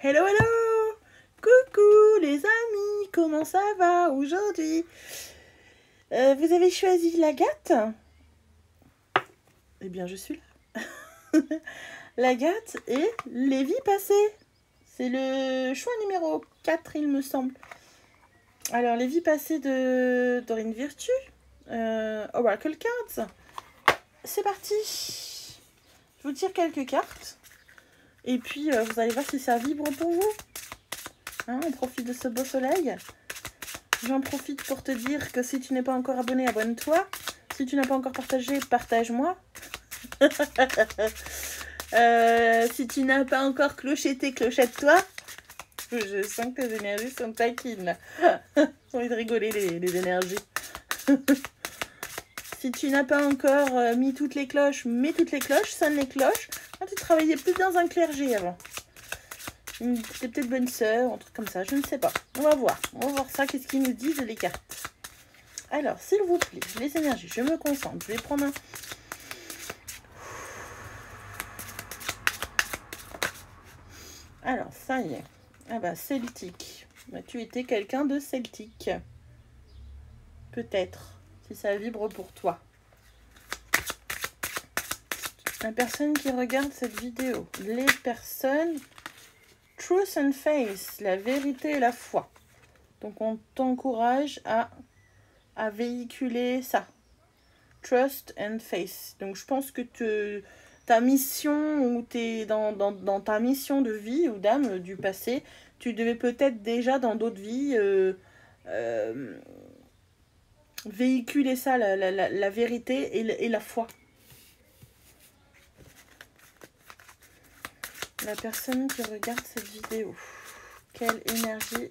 Hello, hello! Coucou les amis, comment ça va aujourd'hui? Vous avez choisi l'Agathe? Eh bien, je suis là. L'Agathe et les vies passées. C'est le choix numéro 4, il me semble. Alors, les vies passées de Dorine Virtue, Oracle Cards. C'est parti! Je vous tire quelques cartes. Et puis, vous allez voir si ça vibre pour vous. Hein, on profite de ce beau soleil. J'en profite pour te dire que si tu n'es pas encore abonné, abonne-toi. Si tu n'as pas encore partagé, partage-moi. Si tu n'as pas encore clocheté, clochette-toi. Je sens que tes énergies sont taquines. J'ai envie de rigoler les énergies. Si tu n'as pas encore mis toutes les cloches, mets toutes les cloches, sonne les cloches. Ah, tu travaillais plus dans un clergé avant. T'es peut-être bonne sœur, un truc comme ça, je ne sais pas. On va voir ça, qu'est-ce qu'ils nous disent les cartes. Alors, s'il vous plaît, les énergies, je me concentre. Je vais prendre un... Alors, ça y est. Ah bah, celtique. Bah, tu étais quelqu'un de celtique. Peut-être, si ça vibre pour toi. La personne qui regarde cette vidéo. Les personnes... Truth and Faith, la vérité et la foi. Donc, on t'encourage à véhiculer ça. Trust and Faith. Donc, je pense que ta mission ou t'es dans ta mission de vie ou d'âme du passé, tu devais peut-être déjà dans d'autres vies véhiculer ça, la vérité et la foi. La personne qui regarde cette vidéo, quelle énergie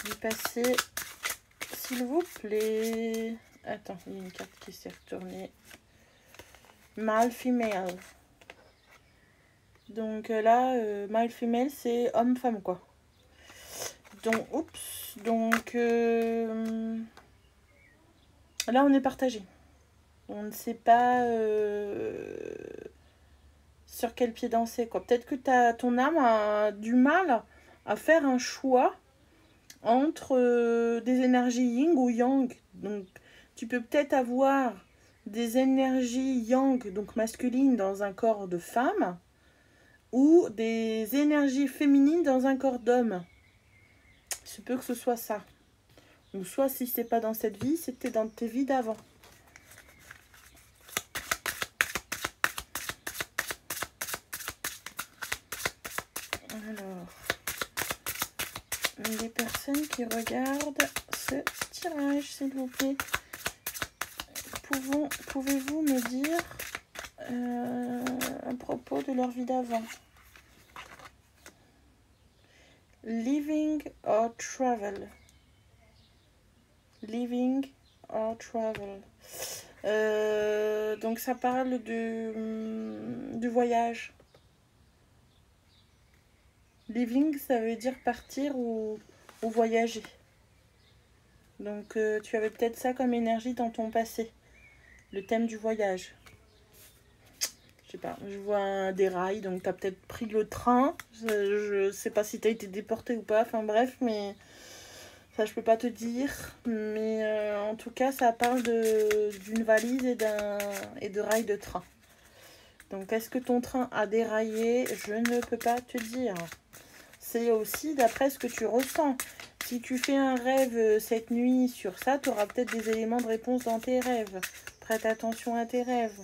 du passé, s'il vous plaît. Attends, il y a une carte qui s'est retournée. Male, female. Donc là, male, female, c'est homme-femme, quoi. Donc, oups. Donc, là, on est partagé. On ne sait pas sur quel pied danser, quoi. Peut-être que ton âme a du mal à faire un choix entre des énergies yin ou yang. Donc, tu peux peut-être avoir des énergies yang, donc masculines, dans un corps de femme, ou des énergies féminines dans un corps d'homme. Il se peut que ce soit ça. Ou soit, si c'est pas dans cette vie, c'était dans tes vies d'avant. Alors, les personnes qui regardent ce tirage, s'il vous plaît, pouvez-vous me dire à propos de leur vie d'avant? Living or travel. Living or travel. Donc ça parle du voyage. Living, ça veut dire partir ou voyager. Donc tu avais peut-être ça comme énergie dans ton passé. Le thème du voyage. Je sais pas, je vois des rails, donc tu as peut-être pris le train. Je sais pas si tu as été déporté ou pas, enfin bref, mais ça je peux pas te dire. Mais en tout cas, ça parle d'une valise et de rails de train. Donc est-ce que ton train a déraillé? Je ne peux pas te dire. C'est aussi d'après ce que tu ressens. Si tu fais un rêve cette nuit sur ça, tu auras peut-être des éléments de réponse dans tes rêves. Prête attention à tes rêves.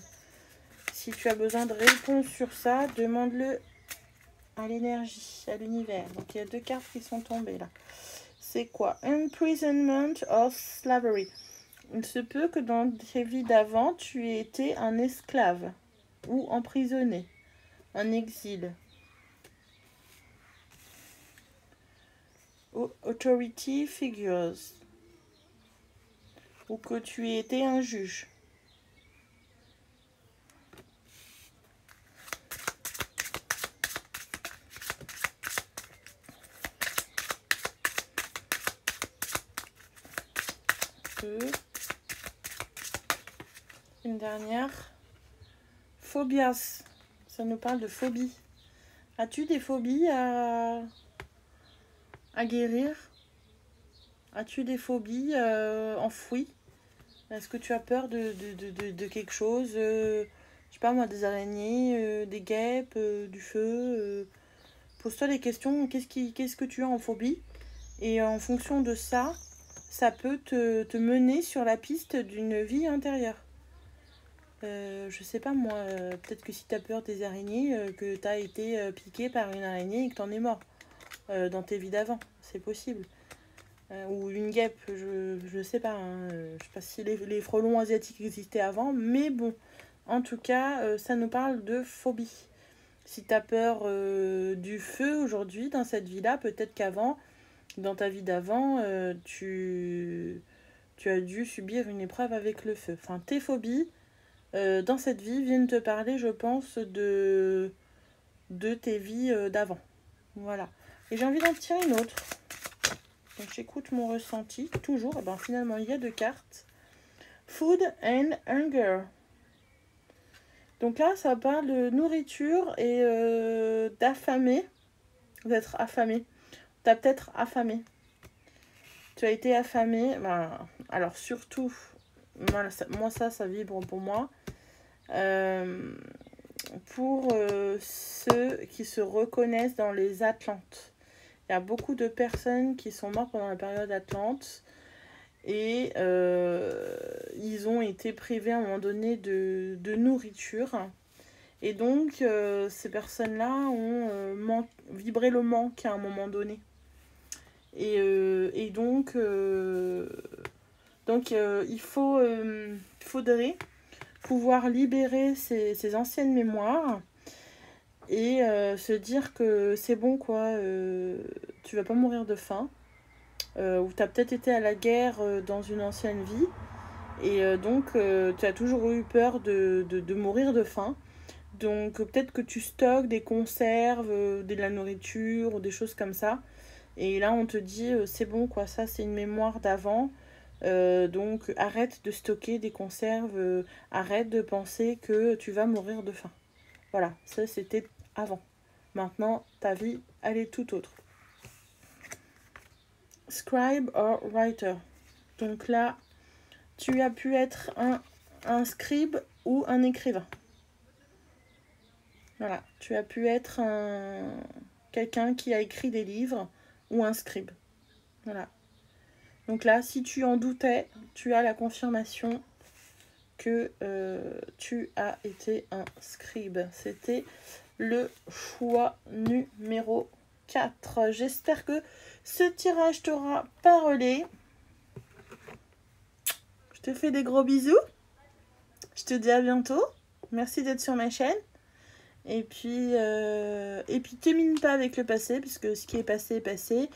Si tu as besoin de réponses sur ça, demande-le à l'énergie, à l'univers. Donc il y a deux cartes qui sont tombées là. C'est quoi? Imprisonment of slavery. Il se peut que dans tes vies d'avant, tu aies été un esclave ou emprisonné, un exil. Authority figures. Ou que tu aies été un juge. Une dernière. Phobias. Ça nous parle de phobie. As-tu des phobies à guérir? As-tu des phobies enfouies? Est-ce que tu as peur de quelque chose? Je sais pas moi, des araignées, des guêpes, du feu. Pose-toi les questions, qu'est-ce que tu as en phobie? Et en fonction de ça, ça peut te mener sur la piste d'une vie intérieure. Je sais pas moi, peut-être que si tu as peur des araignées, que tu as été piqué par une araignée et que tu en es mort dans tes vies d'avant. C'est possible. Ou une guêpe, je sais pas. Hein, je sais pas si les frelons asiatiques existaient avant, mais bon. En tout cas, ça nous parle de phobie. Si tu as peur du feu aujourd'hui dans cette vie-là, peut-être qu'avant, dans ta vie d'avant, tu as dû subir une épreuve avec le feu. Enfin, tes phobies dans cette vie viennent te parler, je pense, de tes vies d'avant. Voilà. Et j'ai envie d'en tirer une autre. Donc j'écoute mon ressenti, toujours. Et ben finalement, il y a 2 cartes. Food and Hunger. Donc là, ça parle de nourriture et d'affamer. D'être affamé. Tu as peut-être affamé. Tu as été affamé. Ben, alors surtout, moi ça vibre pour moi. Pour ceux qui se reconnaissent dans les Atlantes. Il y a beaucoup de personnes qui sont mortes pendant la période Atlante et ils ont été privés à un moment donné de nourriture. Et donc, ces personnes-là ont vibré le manque à un moment donné. Et donc, il faudrait pouvoir libérer ces anciennes mémoires et se dire que c'est bon quoi, tu vas pas mourir de faim, ou tu as peut-être été à la guerre dans une ancienne vie et donc tu as toujours eu peur de mourir de faim. Donc peut-être que tu stockes des conserves, de la nourriture ou des choses comme ça. Et là on te dit c'est bon quoi, ça c'est une mémoire d'avant. Donc arrête de stocker des conserves, arrête de penser que tu vas mourir de faim. Voilà, ça c'était avant. Maintenant, ta vie, elle est tout autre. Scribe or writer. Donc là, tu as pu être un scribe ou un écrivain. Voilà, tu as pu être quelqu'un qui a écrit des livres ou un scribe. Voilà. Donc là, si tu en doutais, tu as la confirmation que tu as été un scribe. C'était le choix numéro 4. J'espère que ce tirage t'aura parlé. Je te fais des gros bisous. Je te dis à bientôt. Merci d'être sur ma chaîne. Et puis t'émine pas avec le passé, puisque ce qui est passé est passé.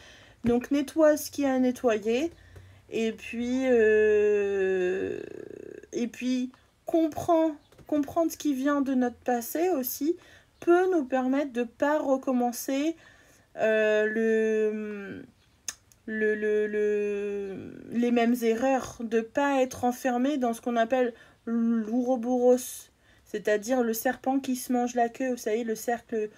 Donc nettoie ce qui a à nettoyer. Et puis comprendre ce qui vient de notre passé aussi peut nous permettre de ne pas recommencer les mêmes erreurs, de ne pas être enfermé dans ce qu'on appelle l'ouroboros, c'est-à-dire le serpent qui se mange la queue, vous savez, le cercle.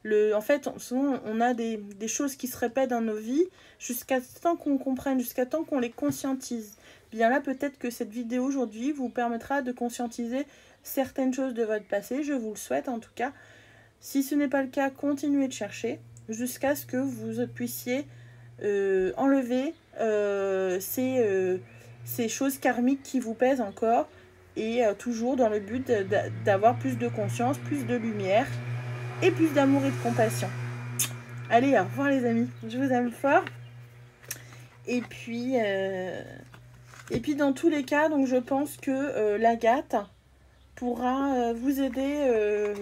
En fait, souvent, on a des choses qui se répètent dans nos vies jusqu'à temps qu'on comprenne, jusqu'à temps qu'on les conscientise. Bien là, peut-être que cette vidéo aujourd'hui vous permettra de conscientiser certaines choses de votre passé. Je vous le souhaite en tout cas. Si ce n'est pas le cas, continuez de chercher jusqu'à ce que vous puissiez enlever ces choses karmiques qui vous pèsent encore et toujours dans le but d'avoir plus de conscience, plus de lumière et plus d'amour et de compassion. Allez, au revoir les amis, je vous aime fort. Et puis dans tous les cas, donc je pense que l'Agathe pourra vous aider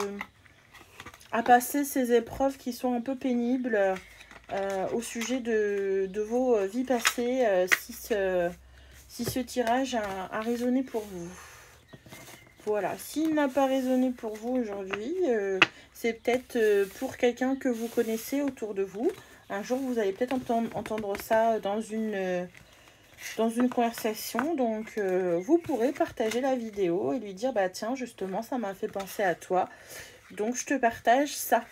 à passer ces épreuves qui sont un peu pénibles au sujet de vos vies passées, si ce tirage a résonné pour vous. Voilà, s'il n'a pas résonné pour vous aujourd'hui, c'est peut-être pour quelqu'un que vous connaissez autour de vous. Un jour, vous allez peut-être entendre ça dans une conversation. Donc, vous pourrez partager la vidéo et lui dire, bah tiens, justement, ça m'a fait penser à toi. Donc, je te partage ça.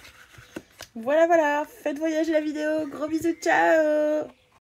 Voilà, voilà. Faites voyager la vidéo. Gros bisous, ciao.